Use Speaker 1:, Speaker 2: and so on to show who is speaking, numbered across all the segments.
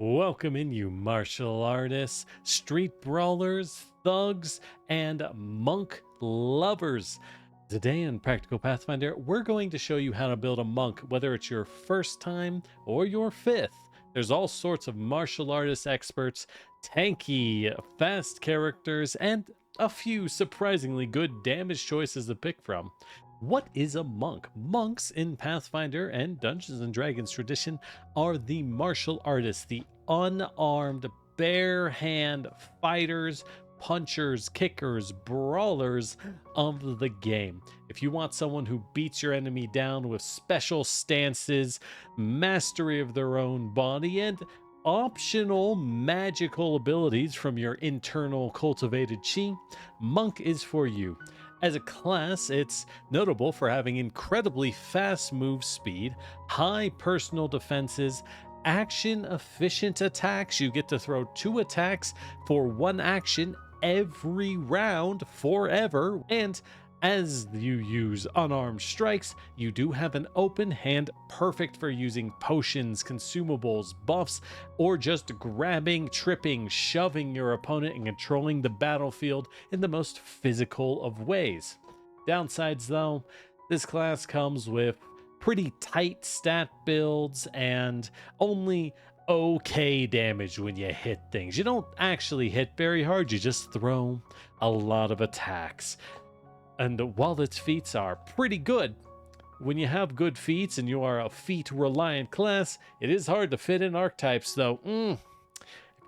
Speaker 1: Welcome in, you martial artists, street brawlers, thugs, and monk lovers. Today in Practical Pathfinder, we're going to show you how to build a monk, whether it's your first time or your fifth. There's all sorts of martial artist experts, tanky, fast characters, and a few surprisingly good damage choices to pick from. What is a monk? Monks in Pathfinder and Dungeons and Dragons tradition are the martial artists, the unarmed, bare hand fighters, punchers, kickers, brawlers of the game. If you want someone who beats your enemy down with special stances, mastery of their own body, and optional magical abilities from your internal cultivated chi, Monk is for you. As a class, it's notable for having incredibly fast move speed, high personal defenses, action efficient attacks. You get to throw 2 attacks for 1 action every round forever, and as you use unarmed strikes, you do have an open hand perfect for using potions, consumables, buffs, or just grabbing, tripping, shoving your opponent and controlling the battlefield in the most physical of ways. Downsides though, this class comes with pretty tight stat builds and only okay damage when you hit things. You don't actually hit very hard, you just throw a lot of attacks. And while its feats are pretty good, when you have good feats and you are a feat reliant class, it is hard to fit in archetypes though. If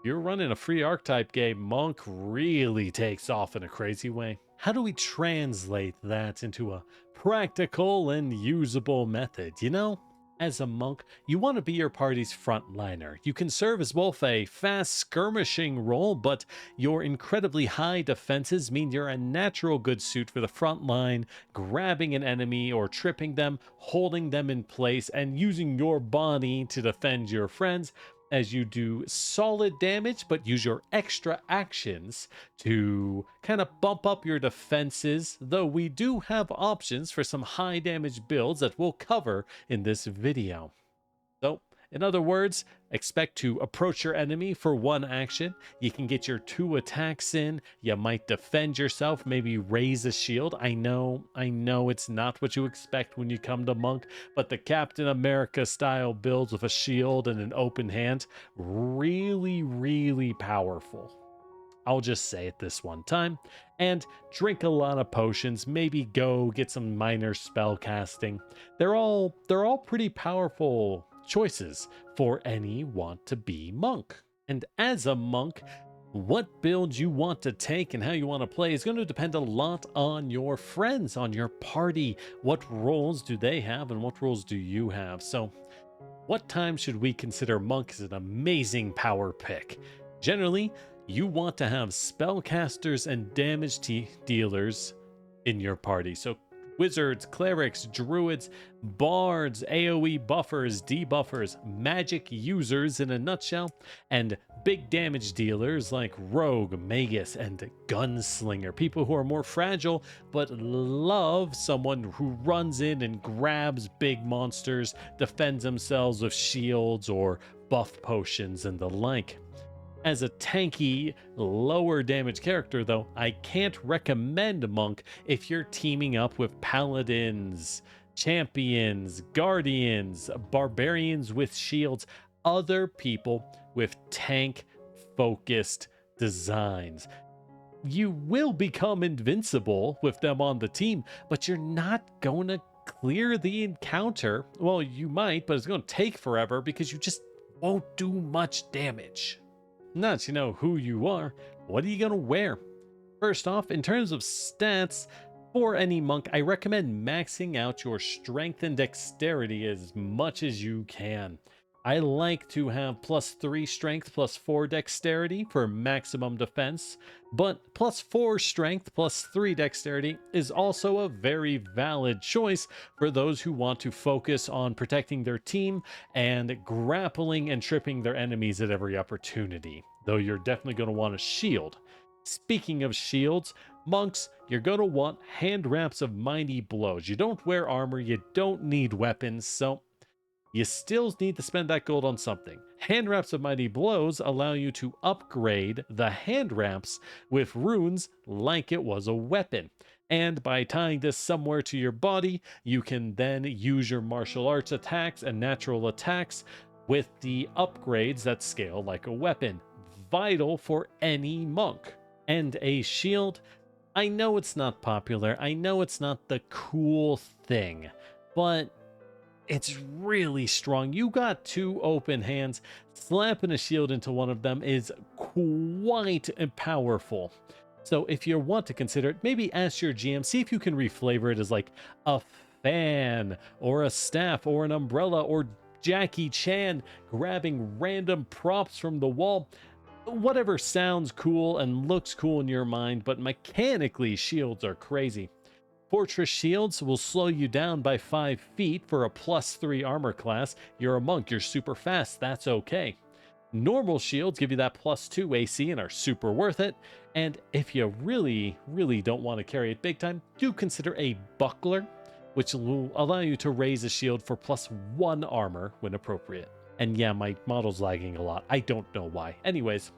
Speaker 1: you're running a free archetype game, Monk really takes off in a crazy way. How do we translate that into a practical and usable method? As a monk, you want to be your party's frontliner. You can serve as both a fast skirmishing role, but your incredibly high defenses mean you're a natural good suit for the front line, grabbing an enemy or tripping them, holding them in place, and using your body to defend your friends as you do solid damage, but use your extra actions to kind of bump up your defenses, though we do have options for some high damage builds that we'll cover in this video. So, in other words, expect to approach your enemy for 1 action. You can get your 2 attacks in. You might defend yourself, maybe raise a shield. I know it's not what you expect when you come to Monk, but the Captain America style builds with a shield and an open hand, really powerful. I'll just say it this one time. And drink a lot of potions, maybe go get some minor spell casting. They're all pretty powerful choices for any want to be monk. And as a monk, what build you want to take and how you want to play is going to depend a lot on your friends, on your party. What roles do they have and what roles do you have? So what time should we consider monk as an amazing power pick? Generally, you want to have spellcasters and damage dealers in your party. So wizards, clerics, druids, bards, AoE buffers, debuffers, magic users in a nutshell, and big damage dealers like rogue, magus, and gunslinger. People who are more fragile but love someone who runs in and grabs big monsters, defends themselves with shields or buff potions and the like. As a tanky, lower damage character, though, I can't recommend Monk if you're teaming up with paladins, champions, guardians, barbarians with shields, other people with tank-focused designs. You will become invincible with them on the team, but you're not going to clear the encounter. Well, you might, but it's going to take forever because you just won't do much damage. Now that you know who you are, what are you going to wear? First off, in terms of stats, for any monk, I recommend maxing out your strength and dexterity as much as you can. I like to have +3 strength, +4 dexterity for maximum defense, but +4 strength, +3 dexterity is also a very valid choice for those who want to focus on protecting their team and grappling and tripping their enemies at every opportunity, though you're definitely going to want a shield. Speaking of shields, monks, you're going to want hand wraps of mighty blows. You don't wear armor, you don't need weapons, so you still need to spend that gold on something. Hand wraps of mighty blows allow you to upgrade the hand wraps with runes like it was a weapon. And by tying this somewhere to your body, you can then use your martial arts attacks and natural attacks with the upgrades that scale like a weapon. Vital for any monk. And a shield. I know it's not popular. I know it's not the cool thing, but it's really strong. You got two open hands. Slapping a shield into one of them is quite powerful. So if you want to consider it, maybe ask your GM, see if you can reflavor it as like a fan or a staff or an umbrella or Jackie Chan grabbing random props from the wall. Whatever sounds cool and looks cool in your mind, but mechanically shields are crazy. Fortress shields will slow you down by 5 feet for a +3 armor class. You're a monk, you're super fast, that's okay. Normal shields give you that +2 AC and are super worth it. And if you really don't want to carry it big time, do consider a buckler, which will allow you to raise a shield for +1 armor when appropriate. And yeah, my model's lagging a lot. I don't know why. Anyways,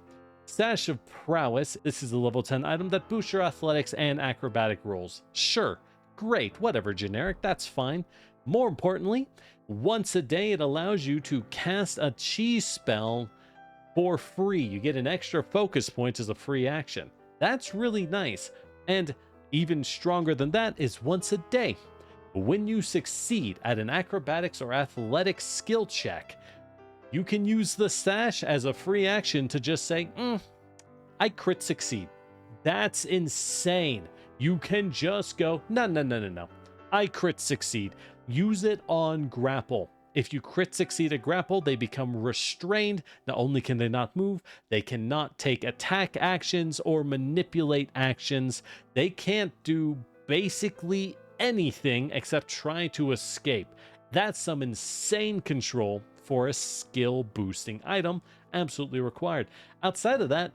Speaker 1: Sash of Prowess. This is a level 10 item that boosts your athletics and acrobatic rolls. Sure, great, whatever, generic, that's fine. More importantly, once a day it allows you to cast a cheese spell for free. You get an extra focus point as a free action. That's really nice. And even stronger than that is once a day. When you succeed at an acrobatics or athletics skill check, you can use the sash as a free action to just say, I crit succeed. That's insane. You can just go, no. I crit succeed. Use it on grapple. If you crit succeed at grapple, they become restrained. Not only can they not move, they cannot take attack actions or manipulate actions. They can't do basically anything except try to escape. That's some insane control for a skill boosting item, absolutely required. Outside of that,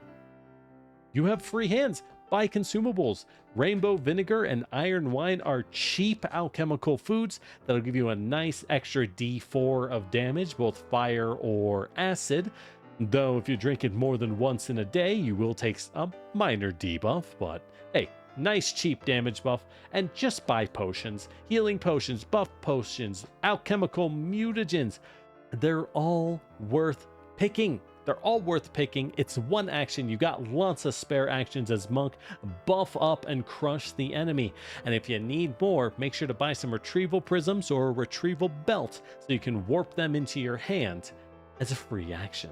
Speaker 1: you have free hands. Buy consumables. Rainbow vinegar and iron wine are cheap alchemical foods that'll give you a nice extra D4 of damage, both fire or acid. Though if you drink it more than once in a day, you will take a minor debuff, but hey, nice cheap damage buff. And just buy potions. Healing potions, buff potions, alchemical mutagens. They're all worth picking. They're all worth picking. It's one action. You got lots of spare actions as monk. Buff up and crush the enemy. And if you need more, make sure to buy some retrieval prisms or a retrieval belt so you can warp them into your hand as a free action.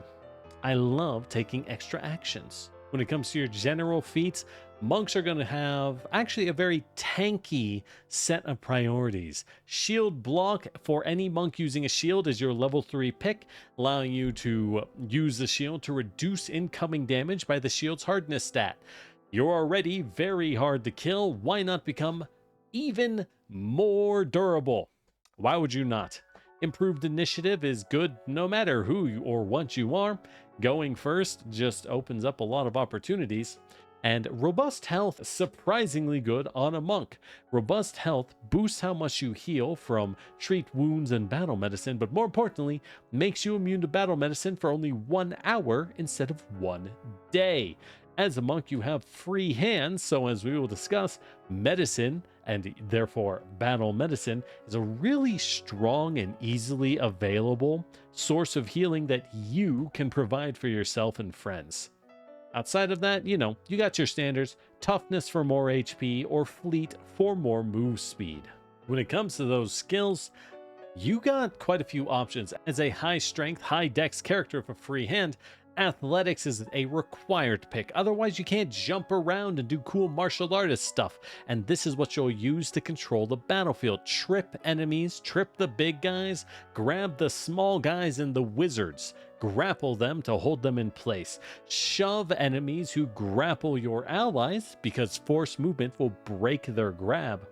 Speaker 1: I love taking extra actions. When it comes to your general feats, monks are going to have actually a very tanky set of priorities. Shield block for any monk using a shield is your level 3 pick, allowing you to use the shield to reduce incoming damage by the shield's hardness stat. You're already very hard to kill. Why not become even more durable? Why would you not? Improved initiative is good no matter who or what you are. Going first just opens up a lot of opportunities. And robust health, surprisingly good on a monk. Robust health boosts how much you heal from treat wounds and battle medicine, but more importantly, makes you immune to battle medicine for only 1 hour instead of 1 day. As a monk, you have free hands, so as we will discuss, medicine, and therefore battle medicine, is a really strong and easily available source of healing that you can provide for yourself and friends. Outside of that, you got your standards, toughness for more HP or fleet for more move speed. When it comes to those skills, you got quite a few options. As a high strength, high dex character with a free hand, athletics is a required pick. Otherwise, you can't jump around and do cool martial artist stuff. And this is what you'll use to control the battlefield. Trip enemies, trip the big guys, grab the small guys and the wizards. Grapple them to hold them in place. Shove enemies who grapple your allies because force movement will break their grab.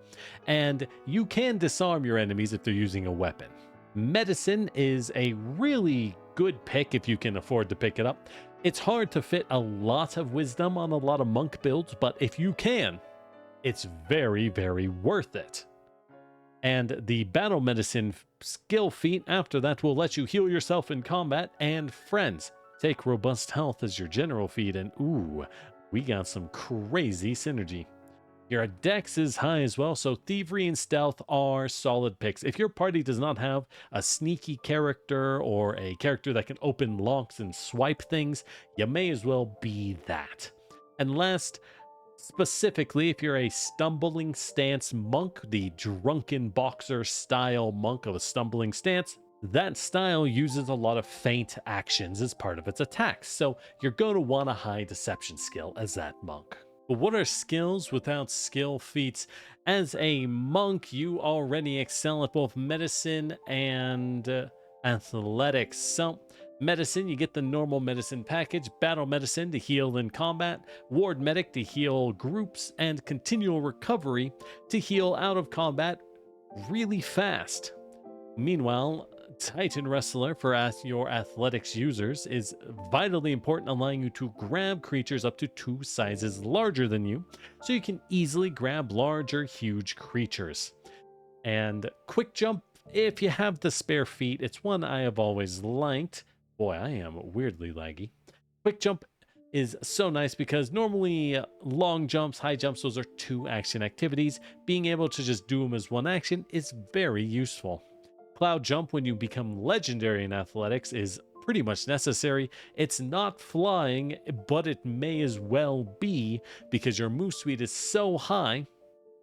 Speaker 1: And you can disarm your enemies if they're using a weapon. Medicine is a really good pick if you can afford to pick it up. It's hard to fit a lot of wisdom on a lot of monk builds, but if you can, it's very, very worth it. And the battle medicine skill feat after that will let you heal yourself in combat and friends. Take robust health as your general feat, and ooh, we got some crazy synergy. Your dex is high as well, so thievery and stealth are solid picks. If your party does not have a sneaky character or a character that can open locks and swipe things, you may as well be that. And last, specifically, if you're a stumbling stance monk, the drunken boxer style monk of a stumbling stance, that style uses a lot of feint actions as part of its attacks, so you're going to want a high deception skill as that monk. But what are skills without skill feats? As a monk, you already excel at both medicine and athletics. So, medicine, you get the normal medicine package, battle medicine to heal in combat, ward medic to heal groups, and continual recovery to heal out of combat really fast. Meanwhile, Titan Wrestler for your athletics users is vitally important, allowing you to grab creatures up to 2 sizes larger than you, so you can easily grab larger, huge creatures. And quick jump, if you have the spare feat, it's one I have always liked. Boy, I am weirdly laggy. Quick jump is so nice because normally long jumps, high jumps, those are 2 action activities. Being able to just do them as 1 action is very useful. Cloud jump, when you become legendary in athletics, is pretty much necessary. It's not flying, but it may as well be because your move speed is so high,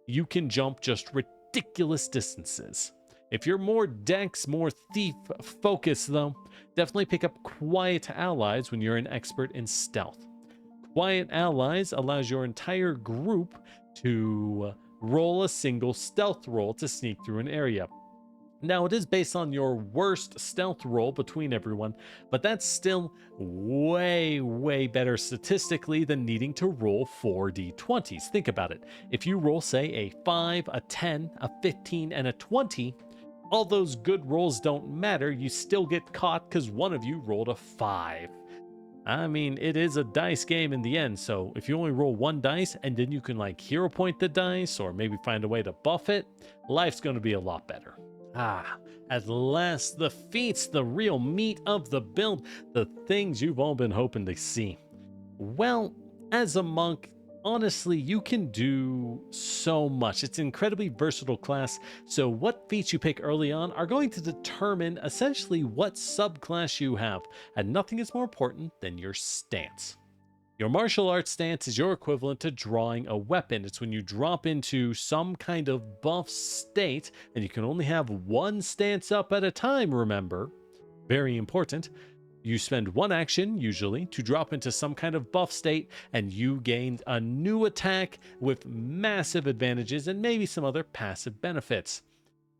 Speaker 1: you can jump just ridiculous distances. If you're more dex, more thief focused though, definitely pick up quiet allies when you're an expert in stealth. Quiet allies allows your entire group to roll a single stealth roll to sneak through an area. Now, it is based on your worst stealth roll between everyone, but that's still way, way better statistically than needing to roll 4d20s. Think about it. If you roll, say, a 5, a 10, a 15, and a 20, all those good rolls don't matter. You still get caught because one of you rolled a 5. I mean, it is a dice game in the end, so if you only roll 1 dice and then you can like hero point the dice or maybe find a way to buff it, life's going to be a lot better. At last, the feats, the real meat of the build, the things you've all been hoping to see. Well, as a monk, honestly, you can do so much. It's an incredibly versatile class, so what feats you pick early on are going to determine essentially what subclass you have, and nothing is more important than your stance. Your martial arts stance is your equivalent to drawing a weapon. It's when you drop into some kind of buff state, and you can only have 1 stance up at a time, remember. Very important. You spend 1 action, usually, to drop into some kind of buff state, and you gain a new attack with massive advantages and maybe some other passive benefits.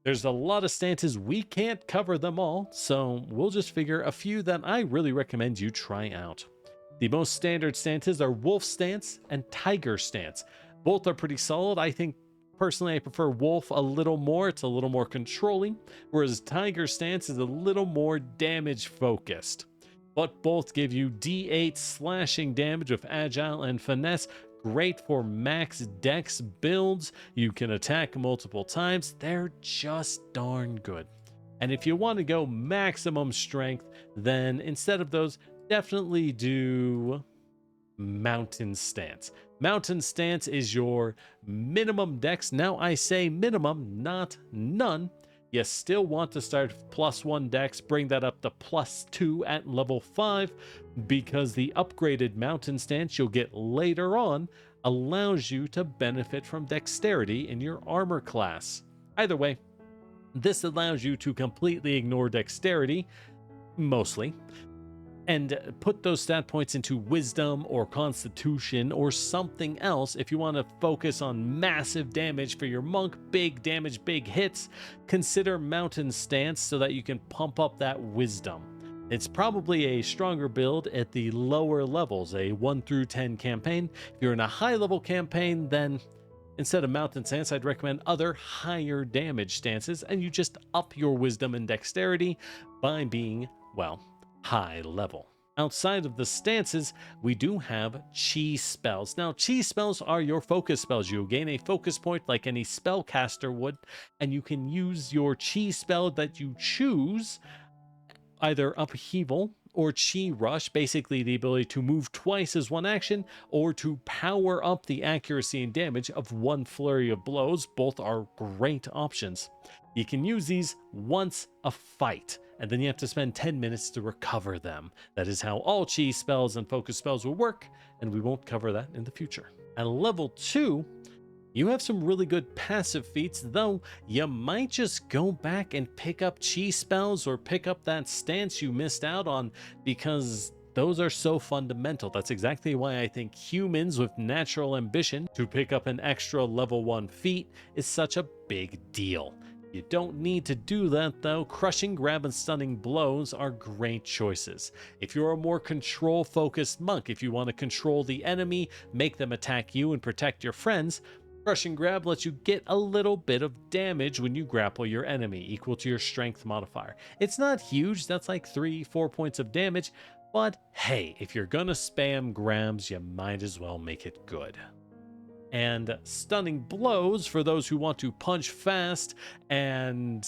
Speaker 1: There's a lot of stances, we can't cover them all, so we'll just figure a few that I really recommend you try out. The most standard stances are Wolf Stance and Tiger Stance. Both are pretty solid. I think personally I prefer Wolf a little more. It's a little more controlling, whereas Tiger Stance is a little more damage focused. But both give you D8 slashing damage with Agile and Finesse. Great for max dex builds. You can attack multiple times. They're just darn good. And if you want to go maximum strength, then instead of those, definitely do Mountain Stance. Mountain Stance is your minimum dex. Now I say minimum, not none. You still want to start +1 dex, bring that up to +2 at level 5, because the upgraded Mountain Stance you'll get later on allows you to benefit from dexterity in your armor class. Either way, this allows you to completely ignore dexterity, mostly, and put those stat points into wisdom or constitution or something else. If you want to focus on massive damage for your monk, big damage, big hits, consider Mountain Stance so that you can pump up that wisdom. It's probably a stronger build at the lower levels, a 1 through 10 campaign. If you're in a high level campaign, then instead of Mountain Stance, I'd recommend other higher damage stances, and you just up your wisdom and dexterity by being, well, high level. Outside of the stances, we do have chi spells. Now, chi spells are your focus spells. You'll gain a focus point like any spellcaster would, and you can use your chi spell that you choose, either upheaval or chi rush, basically the ability to move twice as one action, or to power up the accuracy and damage of one flurry of blows. Both are great options. You can use these once a fight, and then you have to spend 10 minutes to recover them. That is how all chi spells and focus spells will work, and we won't cover that in the future. At level 2, you have some really good passive feats, though you might just go back and pick up chi spells or pick up that stance you missed out on, because those are so fundamental. That's exactly why I think humans with natural ambition to pick up an extra level 1 feat is such a big deal. You don't need to do that though. Crushing, grab, and stunning blows are great choices. If you're a more control focused monk, if you want to control the enemy, make them attack you and protect your friends, crushing grab lets you get a little bit of damage when you grapple your enemy, equal to your strength modifier. It's not huge, that's like 3-4 points of damage, but hey, if you're gonna spam grabs, you might as well make it good. And stunning blows for those who want to punch fast and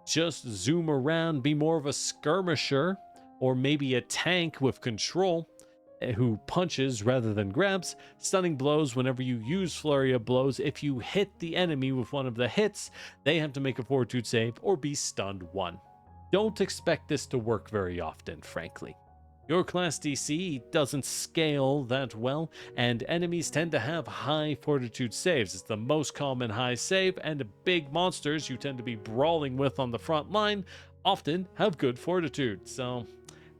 Speaker 1: just zoom around, be more of a skirmisher, or maybe a tank with control who punches rather than grabs. Stunning blows whenever you use flurry of blows. If you hit the enemy with one of the hits, they have to make a fortitude save or be stunned 1. Don't expect this to work very often, frankly. Your class DC doesn't scale that well, and enemies tend to have high fortitude saves. It's the most common high save, and big monsters you tend to be brawling with on the front line often have good fortitude. So,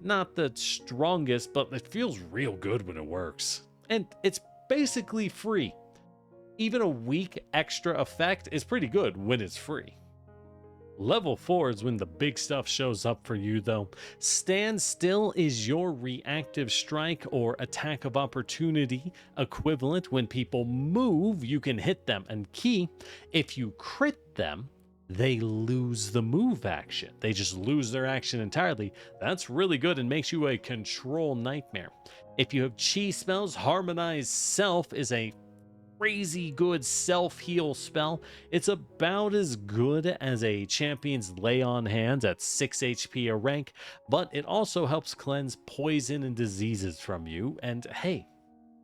Speaker 1: not the strongest, but it feels real good when it works. And it's basically free. Even a weak extra effect is pretty good when it's free. Level 4 is when the big stuff shows up for you though. Stand Still is your reactive strike or attack of opportunity equivalent. When people move, you can hit them, and key, if you crit them, they lose the move action. They just lose their action entirely. That's really good and makes you a control nightmare. If you have chi spells, Harmonized Self is a crazy good self-heal spell. It's about as good as a champion's lay on hands at 6 HP a rank, but it also helps cleanse poison and diseases from you. And hey,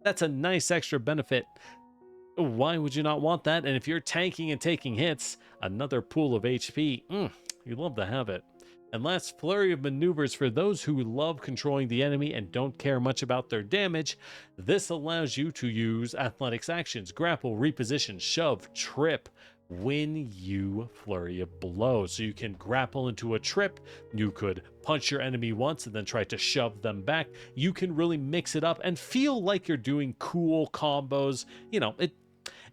Speaker 1: that's a nice extra benefit. Why would you not want that? And if you're tanking and taking hits, another pool of HP, you'd love to have it. And last, Flurry of Maneuvers for those who love controlling the enemy and don't care much about their damage. This allows you to use athletics actions, grapple, reposition, shove, trip when you flurry a blow. So you can grapple into a trip, you could punch your enemy once and then try to shove them back. You can really mix it up and feel like you're doing cool combos. You know, it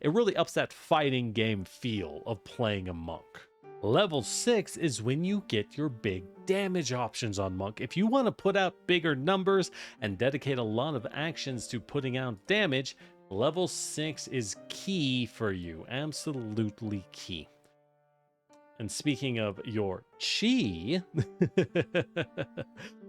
Speaker 1: really ups that fighting game feel of playing a monk. Level 6 is when you get your big damage options on Monk. If you want to put out bigger numbers and dedicate a lot of actions to putting out damage, level 6 is key for you. Absolutely key. And speaking of your chi,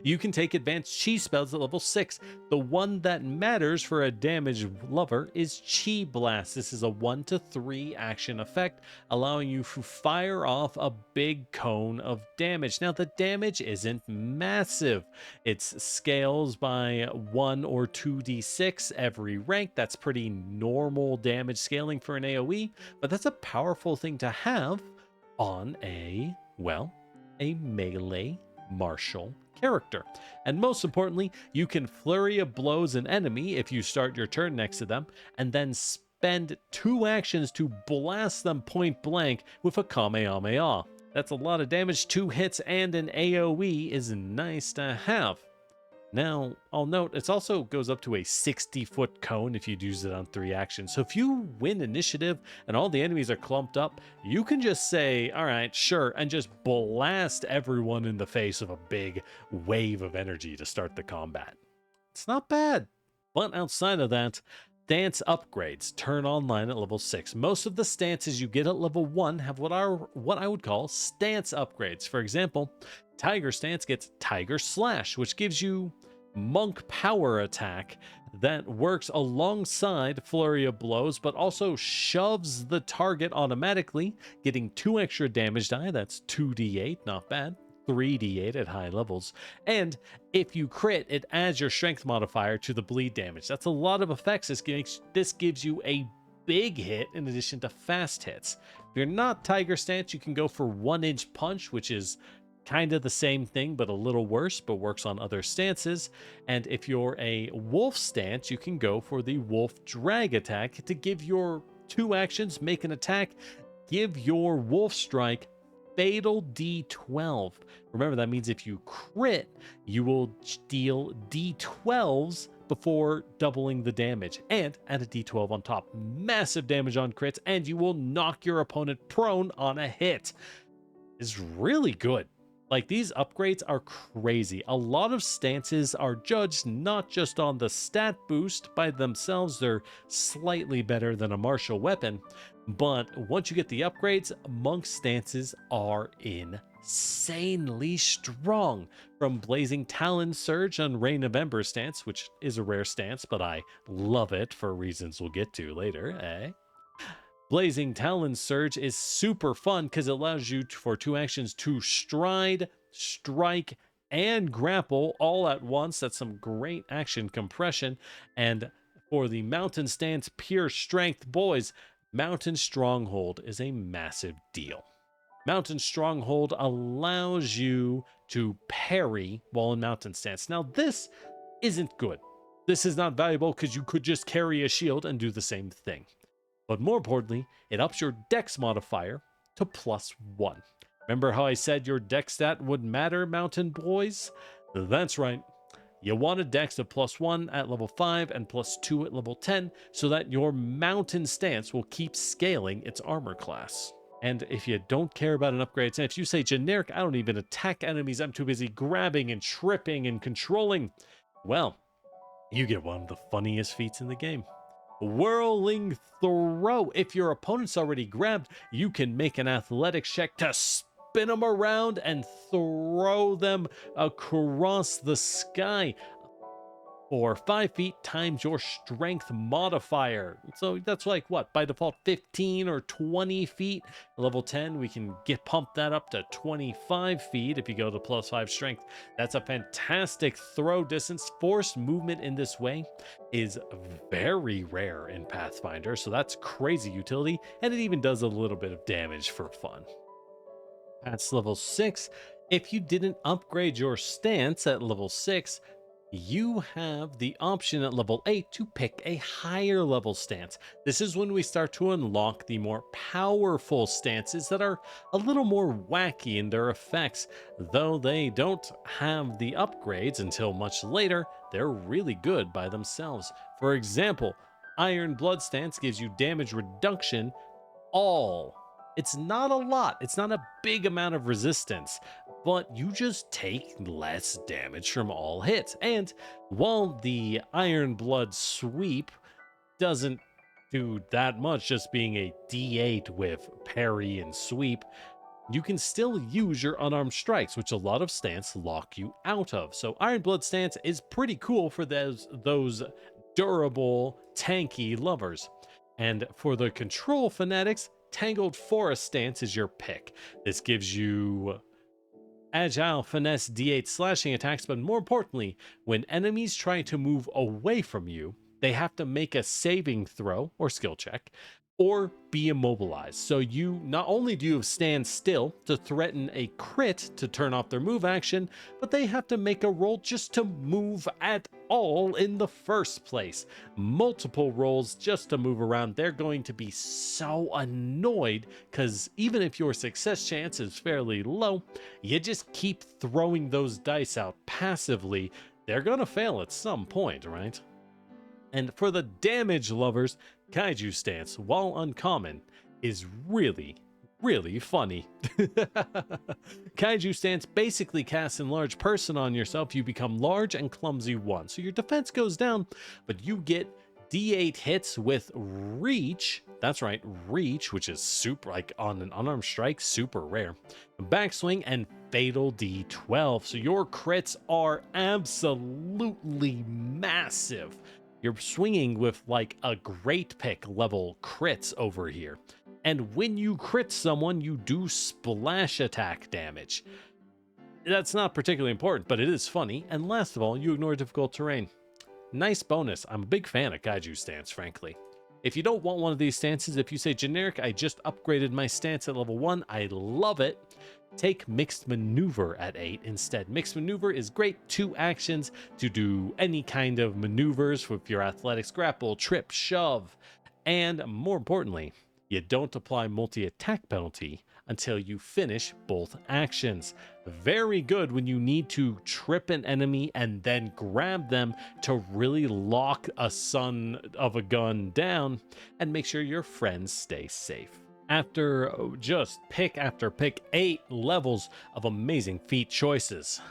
Speaker 1: you can take advanced chi spells at level 6. The one that matters for a damage lover is Chi Blast. This is a 1 to 3 action effect, allowing you to fire off a big cone of damage. Now, the damage isn't massive. It scales by 1 or 2d6 every rank. That's pretty normal damage scaling for an AoE, but that's a powerful thing to have on a melee martial character. And most importantly, you can flurry of blows an enemy if you start your turn next to them, and then spend 2 actions to blast them point blank with a Kamehameha. That's a lot of damage. 2 hits and an AoE is nice to have. Now, I'll note, it also goes up to a 60-foot cone if you'd use it on 3 actions. So if you win initiative and all the enemies are clumped up, you can just say, all right, sure, and just blast everyone in the face of a big wave of energy to start the combat. It's not bad. But outside of that, stance upgrades turn online at level 6. Most of the stances you get at level 1 have what I would call stance upgrades. For example, Tiger Stance gets Tiger Slash, which gives you monk power attack that works alongside Flurry of Blows, but also shoves the target automatically, getting 2 extra damage die. That's 2d8, not bad. 3d8 at high levels. And if you crit, it adds your strength modifier to the bleed damage. That's a lot of effects. This gives you a big hit in addition to fast hits. If you're not Tiger stance, you can go for 1-inch punch, which is kind of the same thing, but a little worse, but works on other stances. And if you're a wolf stance, you can go for the wolf drag attack to give your 2 actions, make an attack, give your wolf strike fatal d12. Remember, that means if you crit, you will deal d12s before doubling the damage, and add a d12 on top. Massive damage on crits, and you will knock your opponent prone on a hit. Is really good. Like, these upgrades are crazy. A lot of stances are judged not just on the stat boost by themselves, they're slightly better than a martial weapon, but once you get the upgrades, monk stances are insanely strong. From Blazing Talon Surge on Reign of Ember stance, which is a rare stance, but I love it for reasons we'll get to later, eh? Blazing Talon Surge is super fun because it allows you for 2 actions to stride, strike, and grapple all at once. That's some great action compression. And for the Mountain Stance Pure Strength, boys, Mountain Stronghold is a massive deal. Mountain Stronghold allows you to parry while in Mountain Stance. Now, this isn't good. This is not valuable because you could just carry a shield and do the same thing. But more importantly, it ups your dex modifier to +1. Remember how I said your dex stat would matter, mountain boys? That's right. You want a dex of +1 at level 5 and +2 at level 10 so that your mountain stance will keep scaling its armor class. And if you don't care about an upgrade, and if you say generic, I don't even attack enemies, I'm too busy grabbing and tripping and controlling, well, you get one of the funniest feats in the game. Whirling Throw. If your opponent's already grabbed, you can make an athletics check to spin them around and throw them across the sky. Or 5 feet times your strength modifier. So that's like what? By default, 15 or 20 feet. Level 10, we can pump that up to 25 feet if you go to +5 strength. That's a fantastic throw distance. Forced movement in this way is very rare in Pathfinder, so that's crazy utility, and it even does a little bit of damage for fun. That's level 6. If you didn't upgrade your stance at level 6, you have the option at level 8 to pick a higher level stance. This is when we start to unlock the more powerful stances that are a little more wacky in their effects. Though they don't have the upgrades until much later, they're really good by themselves. For example, Iron Blood stance gives you damage reduction all. It's not a lot, it's not a big amount of resistance, but you just take less damage from all hits. And while the Iron Blood sweep doesn't do that much, just being a D8 with parry and sweep, you can still use your unarmed strikes, which a lot of stance lock you out of. So Iron Blood stance is pretty cool for those durable, tanky lovers. And for the control fanatics, Tangled Forest stance is your pick. This gives you agile, finesse, D8 slashing attacks, but more importantly, when enemies try to move away from you, they have to make a saving throw or skill check or be immobilized. So you not only do you stand still to threaten a crit to turn off their move action, but they have to make a roll just to move at all in the first place. Multiple rolls just to move around. They're going to be so annoyed because even if your success chance is fairly low, you just keep throwing those dice out passively. They're gonna fail at some point, right? And for the damage lovers, Kaiju stance, while uncommon, is really funny. Kaiju stance basically casts enlarge person on yourself. You become large and clumsy 1, so your defense goes down, but you get D8 hits with reach. That's right, reach, which is super, like on an unarmed strike, super rare. Backswing and fatal D12. So your crits are absolutely massive. You're swinging with like a great pick level crits over here. And when you crit someone, you do splash attack damage. That's not particularly important, but it is funny. And last of all, you ignore difficult terrain. Nice bonus. I'm a big fan of Kaiju stance, frankly. If you don't want one of these stances, if you say generic, I just upgraded my stance at level 1, I love it. Take Mixed Maneuver at 8 instead. Mixed Maneuver is great, 2 actions to do any kind of maneuvers with your athletics, grapple, trip, shove, and more importantly, you don't apply multi-attack penalty until you finish both actions. Very good when you need to trip an enemy and then grab them to really lock a son of a gun down and make sure your friends stay safe. After just pick after pick, 8 levels of amazing feat choices,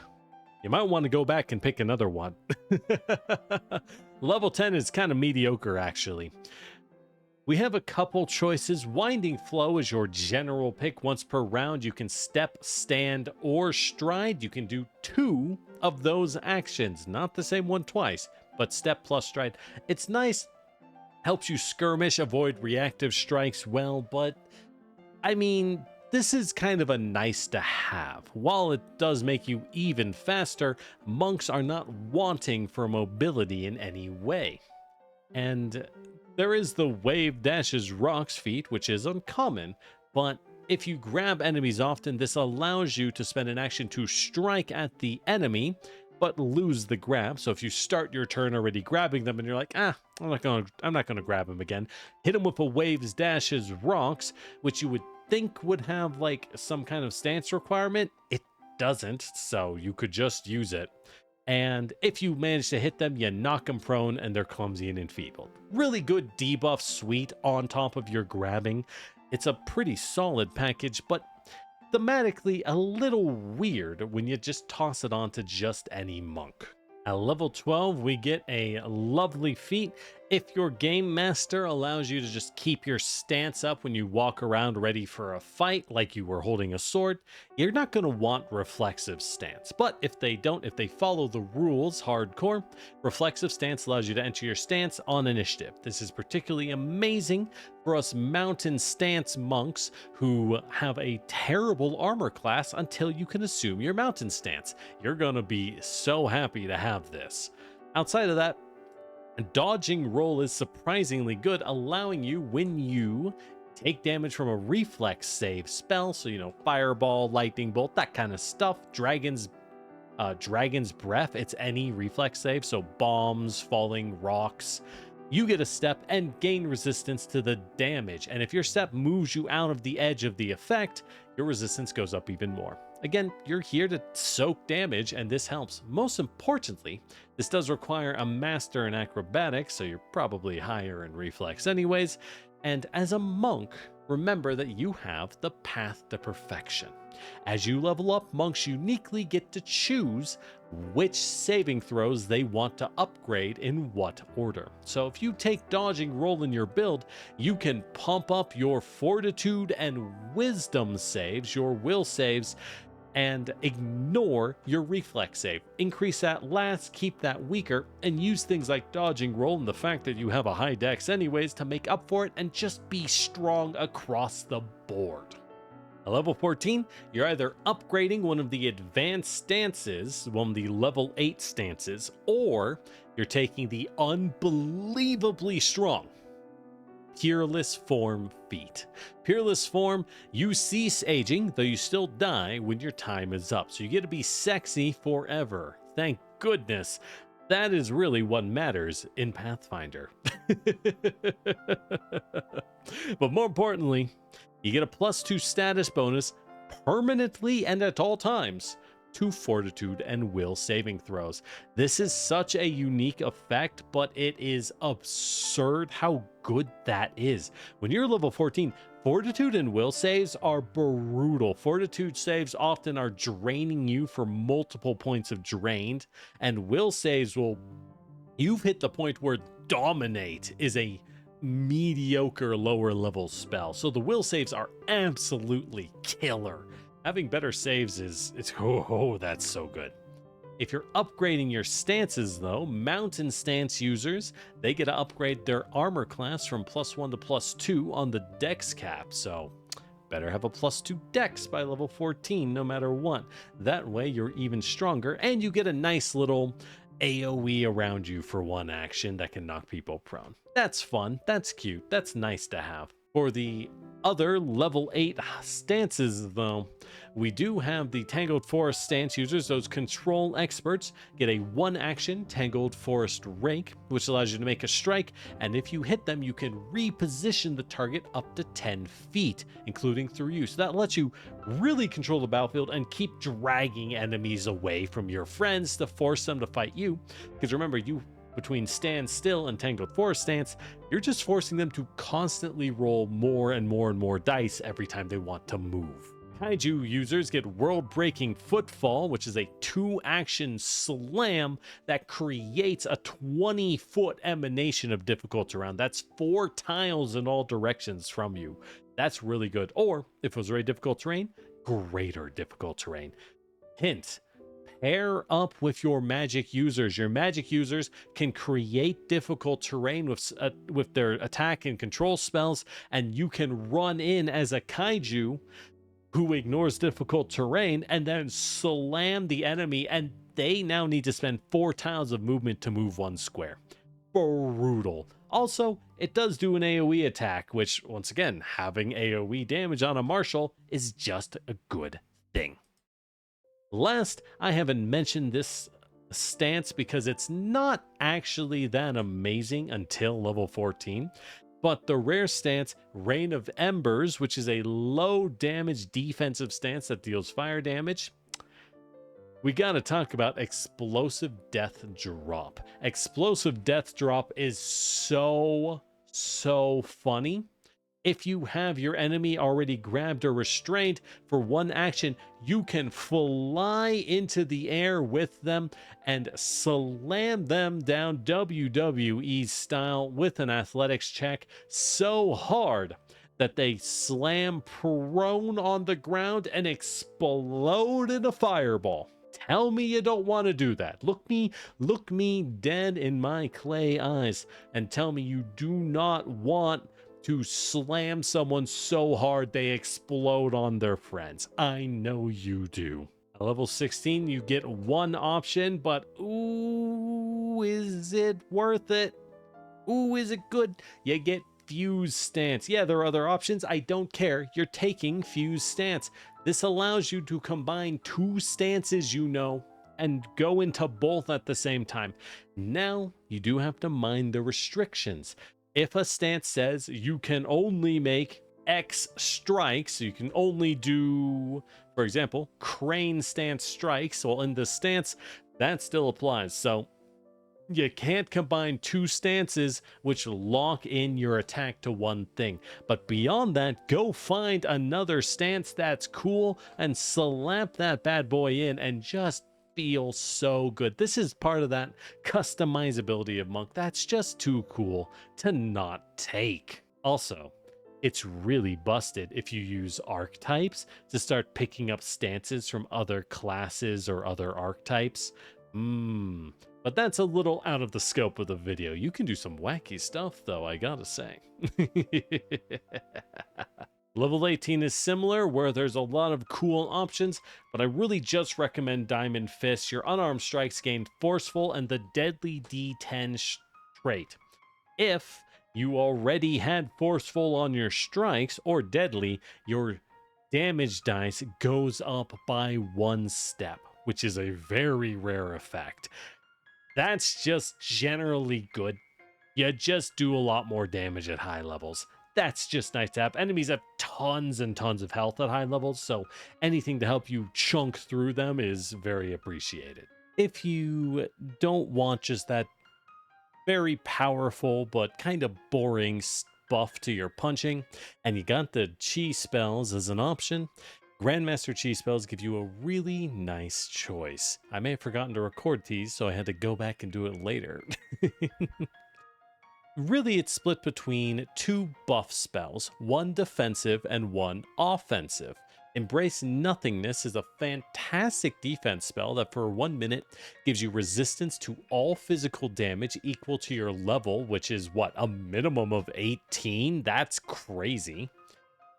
Speaker 1: you might want to go back and pick another one. Level 10 is kind of mediocre, actually. We have a couple choices. Winding Flow is your general pick. Once per round, you can step, stand, or stride. You can do 2 of those actions. Not the same one twice, but step plus stride. It's nice. Helps you skirmish, avoid reactive strikes well, but I mean, this is kind of a nice to have. While it does make you even faster, monks are not wanting for mobility in any way. And there is the Wave Dashes Rocks feat, which is uncommon, but if you grab enemies often, this allows you to spend an action to strike at the enemy, but lose the grab. So if you start your turn already grabbing them and you're like, I'm not gonna grab him again, hit him with a Waves Dashes Rocks, which you would think would have like some kind of stance requirement. It doesn't, so you could just use it. And if you manage to hit them, you knock them prone and they're clumsy and enfeebled. Really good debuff suite on top of your grabbing. It's a pretty solid package, but thematically a little weird when you just toss it onto just any monk. At level 12, we get a lovely feat. If your game master allows you to just keep your stance up when you walk around ready for a fight like you were holding a sword, you're not going to want reflexive stance. But if they don't, if they follow the rules hardcore, reflexive stance allows you to enter your stance on initiative. This is particularly amazing for us mountain stance monks who have a terrible armor class until you can assume your mountain stance. You're going to be so happy to have this. Outside of that, dodging roll is surprisingly good, allowing you, when you take damage from a reflex save spell, so you know, fireball, lightning bolt, that kind of stuff, dragon's breath, it's any reflex save, so bombs, falling rocks, you get a step and gain resistance to the damage. And if your step moves you out of the edge of the effect, your resistance goes up even more. Again, you're here to soak damage, and this helps. Most importantly, this does require a master in acrobatics, so you're probably higher in reflex anyways. And as a monk, remember that you have the path to perfection. As you level up, monks uniquely get to choose which saving throws they want to upgrade in what order. So if you take dodging roll in your build, you can pump up your fortitude and wisdom saves, your will saves, and ignore your reflex save. Increase that last, keep that weaker, and use things like dodging roll and the fact that you have a high dex anyways to make up for it and just be strong across the board. At level 14, you're either upgrading one of the advanced stances, one of the level 8 stances, or you're taking the unbelievably strong Peerless Form feat. Peerless Form, you cease aging, though you still die when your time is up. So you get to be sexy forever. Thank goodness. That is really what matters in Pathfinder. But more importantly, you get a +2 status bonus permanently and at all times to fortitude and will saving throws. This is such a unique effect, but it is absurd how good that is. When you're level 14, fortitude and will saves are brutal. Fortitude saves often are draining you for multiple points of drained, and will saves will, you've hit the point where Dominate is a mediocre lower level spell, so the will saves are absolutely killer. Having better saves that's so good. If you're upgrading your stances though, mountain stance users, they get to upgrade their armor class from +1 to +2 on the dex cap, so better have a +2 dex by level 14 no matter what. That way you're even stronger and you get a nice little AoE around you for one action that can knock people prone. That's fun, that's cute, that's nice to have. For the other level 8 stances though, we do have the Tangled Forest stance users. Those control experts get a 1 action Tangled Forest Rake, which allows you to make a strike, and if you hit them you can reposition the target up to 10 feet, including through you. So that lets you really control the battlefield and keep dragging enemies away from your friends to force them to fight you, because remember, you between Stand Still and Tangled Forest Stance, you're just forcing them to constantly roll more and more and more dice every time they want to move. Kaiju users get World-Breaking Footfall, which is a 2-action slam that creates a 20-foot emanation of difficult terrain. That's 4 tiles in all directions from you. That's really good. Or, if it was very difficult terrain, greater difficult terrain. Hint: pair up with your magic users. Your magic users can create difficult terrain with their attack and control spells, and you can run in as a kaiju who ignores difficult terrain and then slam the enemy, and they now need to spend 4 tiles of movement to move 1 square. Brutal. Also, it does do an AoE attack, which, once again, having AoE damage on a martial is just a good thing. Last, I haven't mentioned this stance because it's not actually that amazing until level 14, but the rare stance, Rain of Embers, which is a low damage defensive stance that deals fire damage. We gotta talk about Explosive Death Drop. Explosive Death Drop is so funny. If you have your enemy already grabbed or restrained, for 1 action, you can fly into the air with them and slam them down WWE style with an athletics check so hard that they slam prone on the ground and explode in a fireball. Tell me you don't want to do that. Look me dead in my clay eyes and tell me you do not want to slam someone so hard they explode on their friends. I know you do. At level 16, you get 1 option, but ooh, is it worth it? Ooh, is it good? You get Fuse Stance. Yeah, there are other options. I don't care. You're taking Fuse Stance. This allows you to combine 2 stances, and go into both at the same time. Now, you do have to mind the restrictions. If a stance says you can only make X strikes, you can only do, for example, crane stance strikes, well, in the stance, that still applies. So you can't combine 2 stances which lock in your attack to 1 thing. But beyond that, go find another stance that's cool and slap that bad boy in and just feel so good. This is part of that customizability of Monk that's just too cool to not take. Also, it's really busted if you use archetypes to start picking up stances from other classes or other archetypes. But that's a little out of the scope of the video. You can do some wacky stuff though, I gotta say. Level 18 is similar, where there's a lot of cool options, but I really just recommend Diamond Fist. Your unarmed strikes gain Forceful and the Deadly D10 trait. If you already had Forceful on your strikes or Deadly, your damage dice goes up by 1 step, which is a very rare effect. That's just generally good. You just do a lot more damage at high levels. That's just nice to have. Enemies have tons and tons of health at high levels, so anything to help you chunk through them is very appreciated. If you don't want just that very powerful but kind of boring buff to your punching, and you got the chi spells as an option, Grandmaster Chi spells give you a really nice choice. I may have forgotten to record these, so I had to go back and do it later. Really, it's split between two buff spells, one defensive and one offensive. Embrace Nothingness is a fantastic defense spell that for 1 minute gives you resistance to all physical damage equal to your level, which is what, a minimum of 18? That's crazy.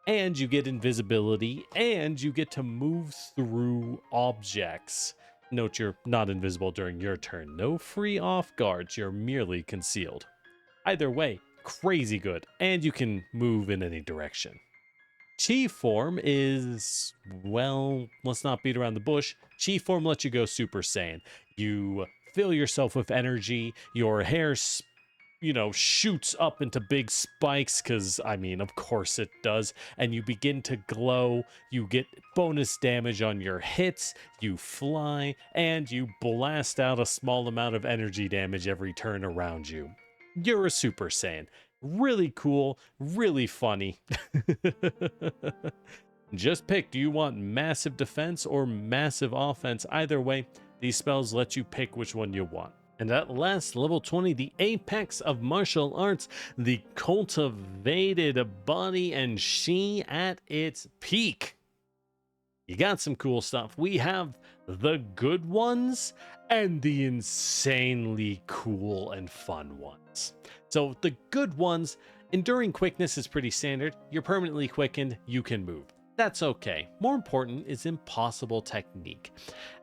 Speaker 1: And you get invisibility, and you get to move through objects. Note you're not invisible during your turn. No free off guards, you're merely concealed. Either way, crazy good, and you can move in any direction. Chi form is, well, let's not beat around the bush. Chi form lets you go Super Saiyan. You fill yourself with energy, your hair, shoots up into big spikes, because, I mean, of course it does, and you begin to glow. You get bonus damage on your hits, you fly, and you blast out a small amount of energy damage every turn around you. You're a Super Saiyan. Really cool, really funny. Just pick, do you want massive defense or massive offense? Either way, these spells let you pick which one you want. And at last, level 20, the apex of martial arts, the cultivated body and chi at its peak. You got some cool stuff. We have the good ones and the insanely cool and fun ones. So the good ones, enduring quickness is pretty standard. You're permanently quickened, you can move. That's okay. More important is impossible technique.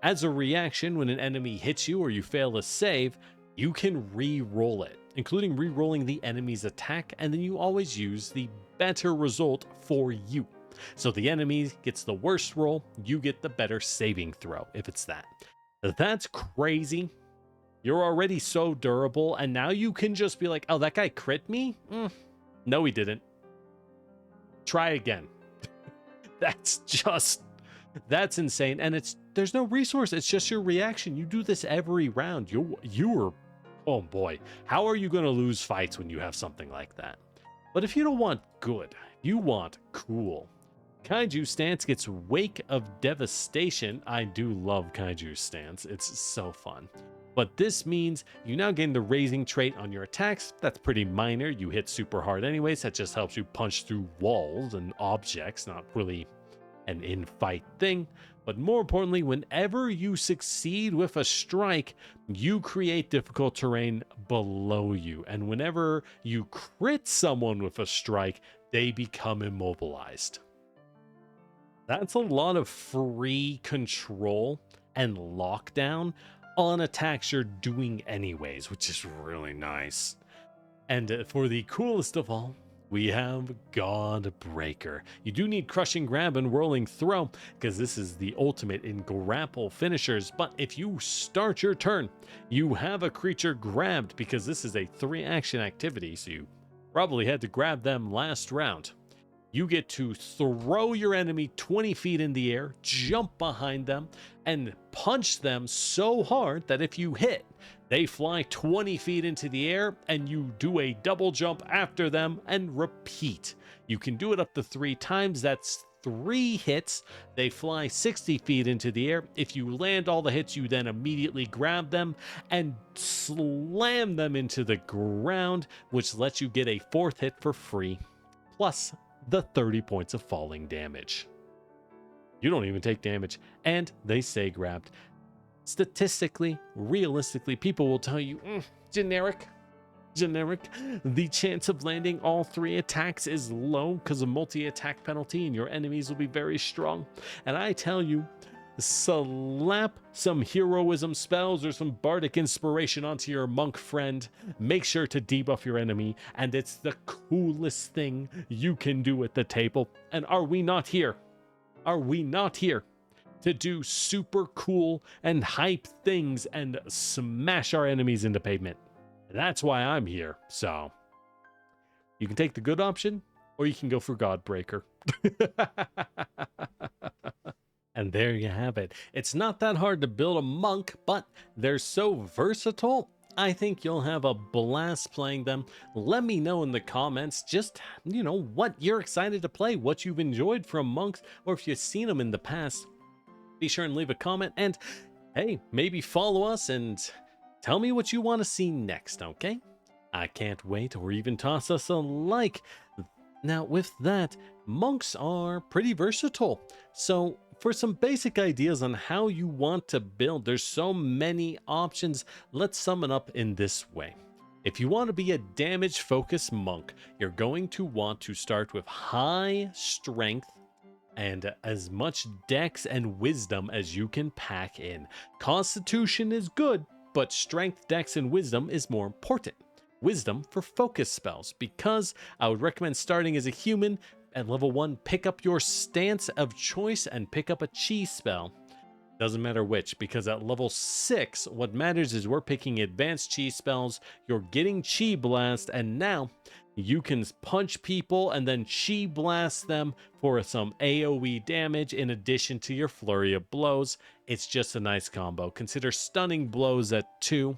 Speaker 1: As a reaction, when an enemy hits you or you fail a save, you can re-roll it, including re-rolling the enemy's attack, and then you always use the better result for you. So the enemy gets the worst roll, you get the better saving throw, if it's that. That's crazy. You're already so durable, and now you can just be like, oh, that guy crit me? No, he didn't. Try again. That's insane. And there's no resource. It's just your reaction. You do this every round. You're, oh boy, how are you going to lose fights when you have something like that? But if you don't want good, you want cool. Kaiju Stance gets Wake of Devastation. I do love Kaiju Stance. It's so fun. But this means you now gain the raising trait on your attacks. That's pretty minor. You hit super hard anyways. That just helps you punch through walls and objects, not really an in-fight thing. But more importantly, whenever you succeed with a strike, you create difficult terrain below you. And whenever you crit someone with a strike, they become immobilized. That's a lot of free control and lockdown on attacks you're doing anyways, which is really nice. And for the coolest of all, we have Godbreaker. You do need Crushing Grab and Whirling Throw, because this is the ultimate in grapple finishers. But if you start your turn, you have a creature grabbed, because this is a 3-action activity, so you probably had to grab them last round. You get to throw your enemy 20 feet in the air, jump behind them, and punch them so hard that if you hit, they fly 20 feet into the air, and you do a double jump after them and repeat. You can do it up to 3 times. That's 3 hits. They fly 60 feet into the air. If you land all the hits, you then immediately grab them and slam them into the ground, which lets you get a 4th hit for free, plus the 30 points of falling damage. You don't even take damage, and they stay grabbed. Statistically, realistically, people will tell you, generic. The chance of landing all 3 attacks is low because of multi-attack penalty, and your enemies will be very strong. And I tell you, slap some heroism spells or some bardic inspiration onto your monk friend. Make sure to debuff your enemy, and it's the coolest thing you can do at the table. And are we not here? Are we not here to do super cool and hype things and smash our enemies into pavement? That's why I'm here. So you can take the good option, or you can go for Godbreaker. And there you have it. It's not that hard to build a monk, but they're so versatile. I think you'll have a blast playing them. Let me know in the comments just, what you're excited to play, what you've enjoyed from monks, or if you've seen them in the past. Be sure and leave a comment, and hey, maybe follow us and tell me what you want to see next, okay? I can't wait, or even toss us a like. Now, with that, monks are pretty versatile. So, for some basic ideas on how you want to build, there's so many options. Let's sum it up in this way. If you want to be a damage focused monk, you're going to want to start with high strength and as much dex and wisdom as you can pack in. Constitution is good, but strength, dex, and wisdom is more important. Wisdom for focus spells, because I would recommend starting as a human at level 1, pick up your stance of choice and pick up a chi spell. Doesn't matter which, because at level 6, what matters is we're picking advanced chi spells, you're getting chi blast, and now you can punch people and then chi blast them for some AoE damage in addition to your flurry of blows. It's just a nice combo. Consider stunning blows at 2.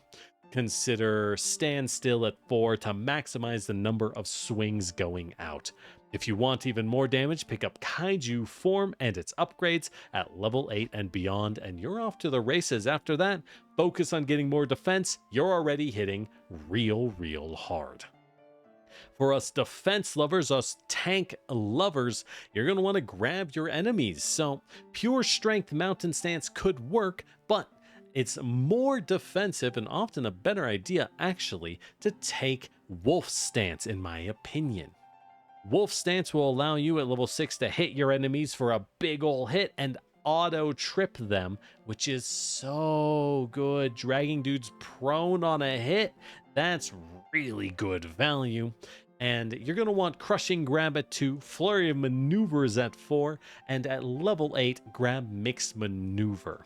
Speaker 1: Consider stand still at 4 to maximize the number of swings going out. If you want even more damage, pick up Kaiju form and its upgrades at level 8 and beyond, and you're off to the races after that. Focus on getting more defense, you're already hitting real hard. For us defense lovers, us tank lovers, you're going to want to grab your enemies. So pure strength mountain stance could work, but it's more defensive and often a better idea actually to take wolf stance, in my opinion. Wolf stance will allow you at level 6 to hit your enemies for a big ol' hit and auto trip them, which is so good. Dragging dudes prone on a hit, that's really good value. And you're going to want Crushing Grab at 2, Flurry of Maneuvers at 4, and at level 8, grab Mixed Maneuver.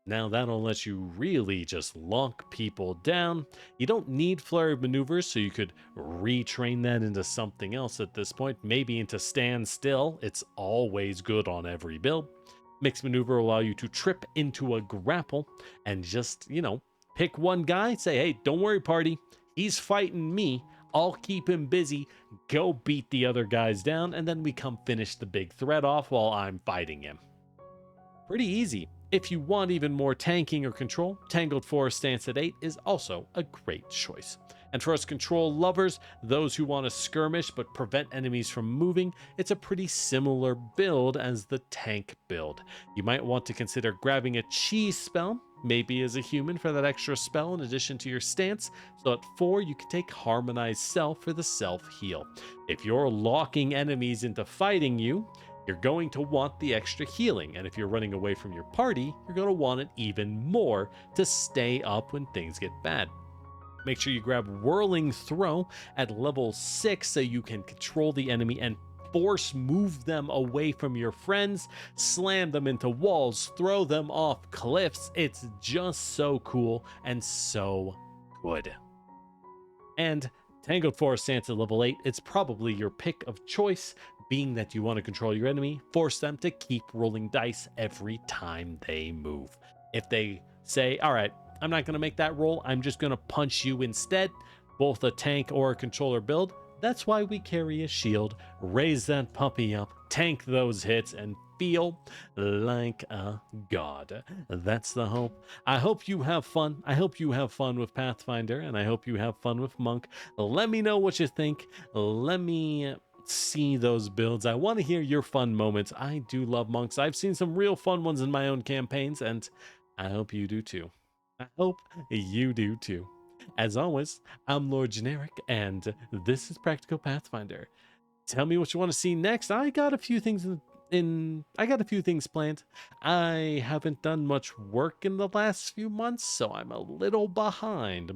Speaker 1: Now that'll let you really just lock people down. You don't need Flurry of Maneuvers, so you could retrain that into something else at this point, maybe into Stand Still. It's always good on every build. Mixed Maneuver will allow you to trip into a grapple and just, pick one guy, say, hey, don't worry, party. He's fighting me. I'll keep him busy. Go beat the other guys down, and then we come finish the big threat off while I'm fighting him. Pretty easy. If you want even more tanking or control, Tangled Forest Stance at 8 is also a great choice. And for us control lovers, those who want to skirmish but prevent enemies from moving, it's a pretty similar build as the tank build. You might want to consider grabbing a chi spell, maybe as a human for that extra spell in addition to your stance. So at 4, you can take Harmonized Self for the self-heal. If you're locking enemies into fighting you, you're going to want the extra healing, and if you're running away from your party, you're going to want it even more to stay up when things get bad. Make sure you grab Whirling Throw at level 6 so you can control the enemy and force move them away from your friends, slam them into walls, throw them off cliffs. It's just so cool and so good. And Tangled Forest Stance at level 8, it's probably your pick of choice, being that you want to control your enemy, force them to keep rolling dice every time they move. If they say, all right, I'm not going to make that roll, I'm just going to punch you instead, both a tank or a controller build, that's why we carry a shield, raise that puppy up, tank those hits, and feel like a god. That's the hope. I hope you have fun. I hope you have fun with Pathfinder, and I hope you have fun with Monk. Let me know what you think. Let me see those builds. I want to hear your fun moments. I do love monks. I've seen some real fun ones in my own campaigns, and I hope you do too. I hope you do too. As always, I'm Lord Generic, and this is Practical Pathfinder. Tell me what you want to see next. I got a few things planned. I haven't done much work in the last few months, so I'm a little behind,